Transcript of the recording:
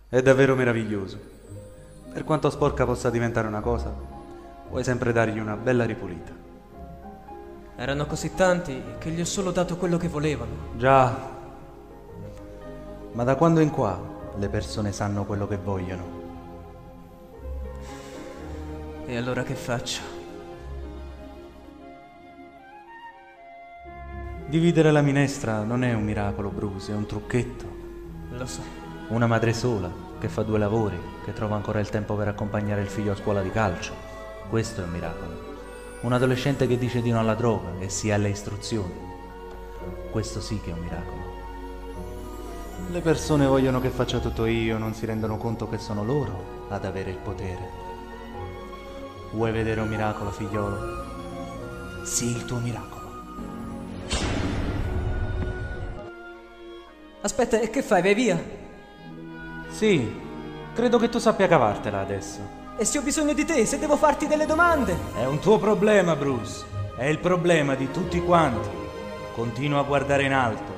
È davvero meraviglioso. Per quanto sporca possa diventare una cosa, puoi sempre dargli una bella ripulita. Erano così tanti che gli ho solo dato quello che volevano. Già, ma da quando in qua le persone sanno quello che vogliono? E allora che faccio? Dividere la minestra non è un miracolo, Bruce, è un trucchetto. Lo so. Una madre sola, che fa due lavori, che trova ancora il tempo per accompagnare il figlio a scuola di calcio. Questo è un miracolo. Un adolescente che dice di no alla droga e sì alle istruzioni. Questo sì che è un miracolo. Le persone vogliono che faccia tutto io, non si rendono conto che sono loro ad avere il potere. Vuoi vedere un miracolo, figliolo? Sii il tuo miracolo. Aspetta, e che fai? Vai via? Sì, credo che tu sappia cavartela adesso. E se ho bisogno di te, se devo farti delle domande? È un tuo problema, Bruce. È il problema di tutti quanti. Continua a guardare in alto.